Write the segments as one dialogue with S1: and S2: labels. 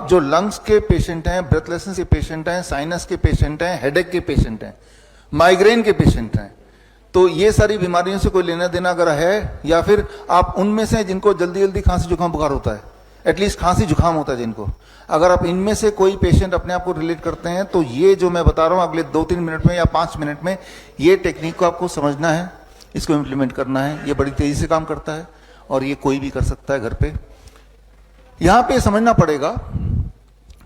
S1: जो लंग्स के पेशेंट हैं, ब्रेथलेसनेस के पेशेंट हैं, साइनस के पेशेंट हैं, हेडेक के पेशेंट हैं, माइग्रेन के पेशेंट हैं, तो ये सारी बीमारियों से कोई लेना देना अगर है, या फिर आप उनमें से जिनको जल्दी जल्दी खांसी जुकाम बुखार होता है, एटलीस्ट खांसी जुकाम होता है जिनको, अगर आप इनमें से कोई पेशेंट अपने आप को रिलेट करते हैं, तो ये जो मैं बता रहा हूं अगले 2-3 मिनट में या 5 मिनट में, ये टेक्निक को आपको समझना है, इसको इम्प्लीमेंट करना है। ये बड़ी तेजी से काम करता है और ये कोई भी कर सकता है घर पे। यहां पे समझना पड़ेगा,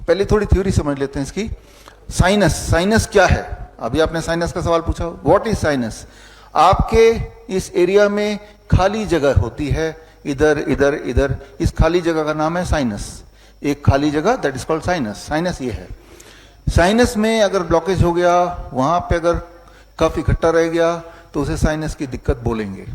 S1: पहले थोड़ी थ्योरी समझ लेते हैं इसकी। साइनस क्या है? अभी आपने साइनस का सवाल पूछा, व्हाट इज साइनस? आपके इस एरिया में खाली जगह होती है, इधर इधर इधर, इस खाली जगह का नाम है साइनस। एक खाली जगह, that is called sinus. Sinus ये है। साइनस में अगर ब्लॉकेज हो गया, वहां पे अगर कफ इकट्ठा रह गया, तो उसे साइनस की दिक्कत बोलेंगे,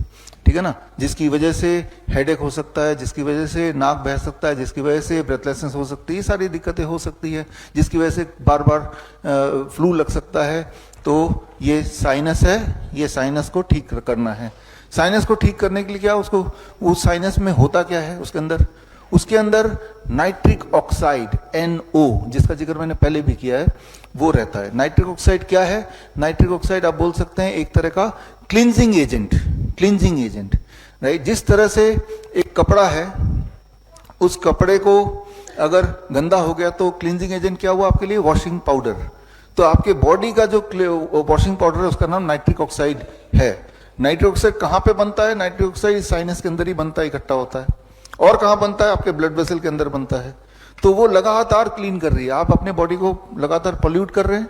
S1: ठीक है ना, जिसकी वजह से हेडेक हो सकता है, जिसकी वजह से नाक बह सकता है, जिसकी वजह से ब्रेथलेसनेस हो सकती है, ये सारी दिक्कतें हो सकती है, जिसकी वजह से बार बार फ्लू लग सकता है। तो ये साइनस है, ये साइनस को ठीक करना है। साइनस को ठीक करने के लिए क्या, उसको उस साइनस में होता क्या है, उसके अंदर नाइट्रिक ऑक्साइड NO, जिसका जिक्र मैंने पहले भी किया है, वो रहता है। नाइट्रिक ऑक्साइड क्या है? नाइट्रिक ऑक्साइड आप बोल सकते हैं एक तरह का क्लींजिंग एजेंट, राइट। जिस तरह से एक कपड़ा है, उस कपड़े को अगर गंदा हो गया तो क्लींजिंग एजेंट क्या हुआ आपके लिए? Washing powder. तो आपके बॉडी का जो वॉशिंग पाउडर है उसका नाम नाइट्रिक ऑक्साइड है। नाइट्रिक ऑक्साइड कहां पे बनता है? नाइट्रिक ऑक्साइड साइनस के अंदर ही बनता है, इकट्ठा होता है। और कहां बनता है? आपके ब्लड वेसल के अंदर बनता है। तो वो लगातार क्लीन कर रही है। आप अपने बॉडी को लगातार पोल्यूट कर रहे हैं,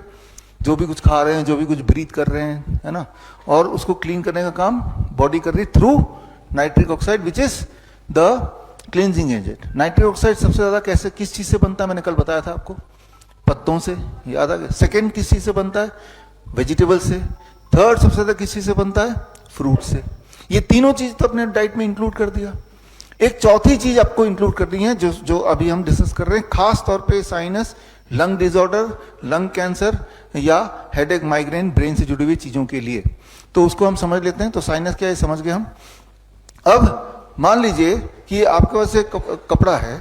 S1: जो भी कुछ खा रहे हैं, जो भी कुछ ब्रीथ कर रहे हैं, है ना, और उसको क्लीन करने का काम बॉडी कर रही है through nitric oxide, which is the cleansing agent. Nitric oxide सबसे ज्यादा कैसे, किस चीज से बनता है? मैंने कल बताया था आपको, पत्तों से, याद आ गया। सेकेंड किस चीज से बनता है? वेजिटेबल से। थर्ड सबसे ज्यादा किस चीज से बनता है? फ्रूट से। ये तीनों चीज तो अपने डाइट में इंक्लूड कर दिया। एक चौथी चीज आपको इंक्लूड करनी है, जो अभी हम डिस्कस कर रहे हैं, खास तौर पे sinus, lung disorder, lung cancer या हेडेक, माइग्रेन, ब्रेन से जुड़ी हुई चीजों के लिए। तो उसको हम समझ लेते हैं। तो साइनस क्या है समझ गए हम। अब मान लीजिए कि आपके पास एक कपड़ा है,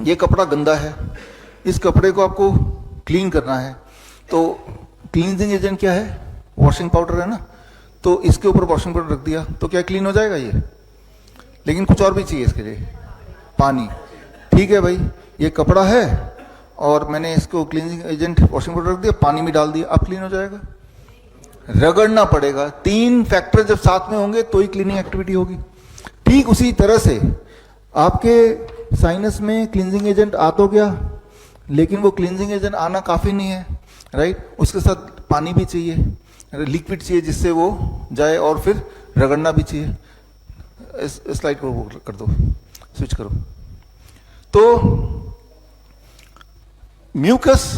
S1: ये कपड़ा गंदा है, इस कपड़े को आपको क्लीन करना है। तो क्लींजिंग एजेंट क्या है? वॉशिंग पाउडर है ना। तो इसके ऊपर वॉशिंग पाउडर रख दिया तो क्या क्लीन हो जाएगा ये? लेकिन कुछ और भी चाहिए इसके लिए, पानी। ठीक है भाई, ये कपड़ा है और मैंने इसको क्लीनिंग एजेंट वॉशिंग पाउडर रख दिया, पानी में डाल दिया, अब क्लीन हो जाएगा? रगड़ना पड़ेगा। 3 फैक्टर जब साथ में होंगे तो ही क्लीनिंग एक्टिविटी होगी। ठीक उसी तरह से आपके साइनस में क्लींजिंग एजेंट आ तो गया, लेकिन वो क्लींजिंग एजेंट आना काफी नहीं है, राइट। उसके साथ पानी भी चाहिए, लिक्विड चाहिए जिससे वो जाए, और फिर रगड़ना भी चाहिए। इस स्लाइड को कर दो, स्विच करो। तो म्यूकस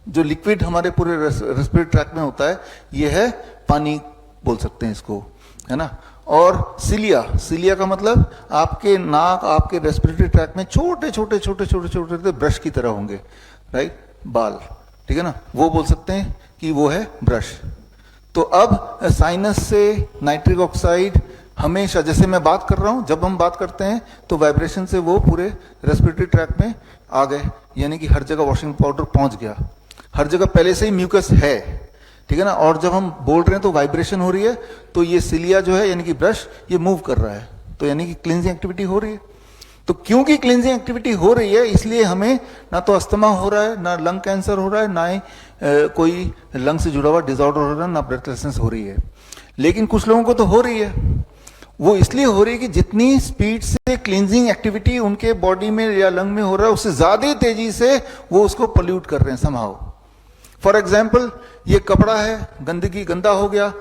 S1: जो लिक्विड हमारे पूरे रेस्पिरेटरी ट्रैक में होता है, ये है पानी, बोल सकते हैं इसको, है ना। और सिलिया का मतलब आपके नाक, आपके रेस्पिरेटरी ट्रैक में छोटे छोटे छोटे छोटे छोटे ब्रश की तरह होंगे, राइट, बाल, ठीक है ना, वो बोल सकते हैं कि वो है ब्रश। तो अब साइनस से नाइट्रिक ऑक्साइड हमेशा, जैसे मैं बात कर रहा हूं, जब हम बात करते हैं तो वाइब्रेशन से वो पूरे रेस्पिरेटरी ट्रैक में आ गए, यानी कि हर जगह वॉशिंग पाउडर पहुंच गया, हर जगह पहले से ही म्यूकस है, ठीक है ना। और जब हम बोल रहे हैं तो वाइब्रेशन हो रही है, तो ये सिलिया जो है यानी कि ब्रश, ये मूव कर रहा है, तो यानी कि क्लींजिंग एक्टिविटी हो रही है। तो क्योंकि क्लींजिंग एक्टिविटी हो रही है, इसलिए हमें ना तो अस्थमा हो रहा है, ना लंग कैंसर हो रहा है, ना ही कोई लंग से जुड़ा हुआ डिसऑर्डर हो रहा है, ना ब्रेथलेसनेस हो रही है। लेकिन कुछ लोगों को तो हो रही है। वो इसलिए हो रही है कि जितनी स्पीड से क्लींजिंग एक्टिविटी उनके बॉडी में या लंग में हो रहा है, उससे ज्यादा तेजी से वो उसको पोल्यूट कर रहे हैं समहाउ। फॉर एग्जाम्पल, ये कपड़ा है, गंदगी, गंदा हो गया,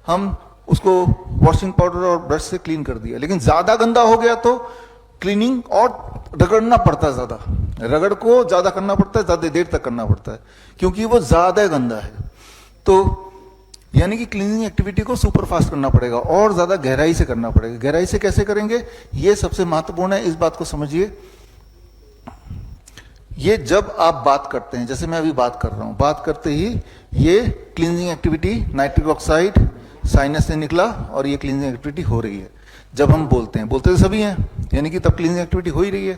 S1: हम उसको वॉशिंग पाउडर और ब्रश से क्लीन कर दिया, लेकिन ज्यादा गंदा हो गया तो क्लीनिंग और रगड़ना पड़ता है, ज्यादा रगड़ को ज्यादा करना पड़ता है, ज्यादा देर तक करना पड़ता है, क्योंकि वो ज्यादा गंदा है। तो यानी कि क्लीनिंग एक्टिविटी को सुपर फास्ट करना पड़ेगा और ज्यादा गहराई से करना पड़ेगा। गहराई से कैसे करेंगे, ये सबसे महत्वपूर्ण है, इस बात को समझिए। ये जब आप बात करते हैं, जैसे मैं अभी बात कर रहा हूं, बात करते ही ये cleansing activity, nitric oxide sinus से निकला और ये क्लींजिंग एक्टिविटी हो रही है। जब हम बोलते हैं, बोलते तो सभी हैं, यानी कि तब क्लींजिंग एक्टिविटी हो ही रही है।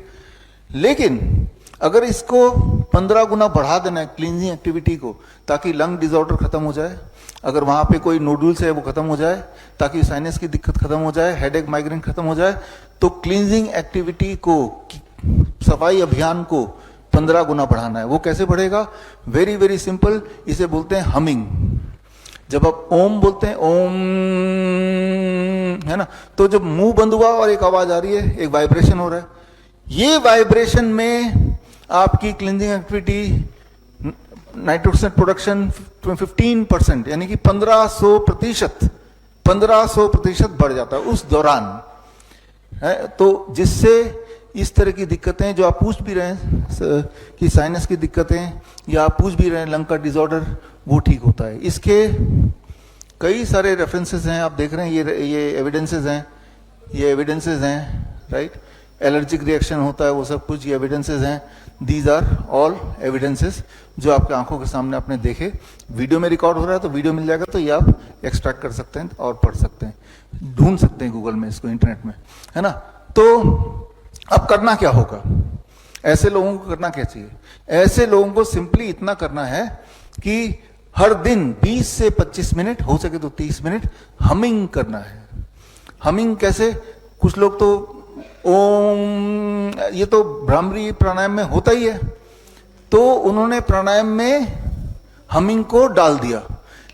S1: लेकिन अगर इसको 15 गुना बढ़ा देना है क्लींजिंग एक्टिविटी को, ताकि लंग डिसऑर्डर खत्म हो जाए, अगर वहां पे कोई नोडुल्स है वो खत्म हो जाए, ताकि साइनस की दिक्कत खत्म हो जाए, हेडेक माइग्रेन खत्म हो जाए, तो क्लींजिंग एक्टिविटी को, सफाई अभियान को 15 गुना बढ़ाना है। वो कैसे बढ़ेगा? वेरी वेरी सिंपल, इसे बोलते हैं हमिंग। जब आप ओम बोलते हैं, ओम, है ना, तो जब मुंह बंद हुआ और एक आवाज आ रही है, एक वाइब्रेशन हो रहा है, ये वाइब्रेशन में आपकी क्लींजिंग एक्टिविटी, नाइट्रोजन प्रोडक्शन 15%, यानी कि 1500% बढ़ जाता है उस दौरान, है। तो जिससे इस तरह की दिक्कतें जो आप पूछ भी रहे हैं कि साइनस की दिक्कतें, या आप पूछ भी रहे हैं लंग का डिसऑर्डर, वो ठीक होता है। इसके कई सारे रेफरेंसेस हैं, आप देख रहे हैं, ये एविडेंसेस हैं, राइट। एलर्जिक रिएक्शन होता है, वो सब कुछ ये एविडेंसेस हैं। दीज आर ऑल एविडेंसेस जो आपके आंखों के सामने आपने देखे। वीडियो में रिकॉर्ड हो रहा है तो वीडियो मिल जाएगा, तो ये आप एक्सट्रैक्ट कर सकते हैं और पढ़ सकते हैं, ढूंढ सकते हैं गूगल में इसको, इंटरनेट में, है ना। तो अब करना क्या होगा? ऐसे लोगों को करना क्या चाहिए? ऐसे लोगों को सिंपली इतना करना है कि हर दिन 20 से 25 मिनट, हो सके तो 30 मिनट हमिंग करना है। हमिंग कैसे? कुछ लोग तो ओम, ये तो भ्रामरी प्राणायाम में होता ही है, तो उन्होंने प्राणायाम में हमिंग को डाल दिया।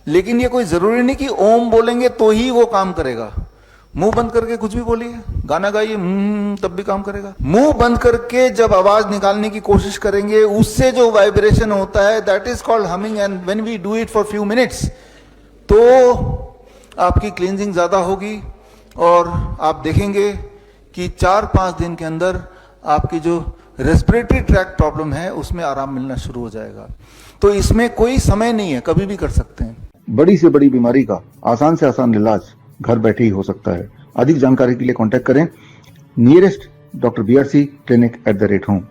S1: लेकिन ये कोई जरूरी नहीं कि ओम बोलेंगे तो ही वो काम करेगा। मुंह बंद करके कुछ भी बोलिए, गाना गाइए, तब भी काम करेगा। मुंह बंद करके जब आवाज निकालने की कोशिश करेंगे, उससे जो वाइब्रेशन होता है, that is called humming. And when we do it for few minutes, तो आपकी क्लींजिंग ज्यादा होगी, और आप देखेंगे कि 4-5 दिन के अंदर आपकी जो रेस्पिरेटरी ट्रैक्ट प्रॉब्लम है उसमें आराम मिलना शुरू हो जाएगा। तो इसमें कोई समय नहीं है, कभी भी कर सकते हैं।
S2: बड़ी से बड़ी बीमारी का आसान से आसान इलाज घर बैठे ही हो सकता है। अधिक जानकारी के लिए कांटेक्ट करें nearest Dr. BRC clinic @ home।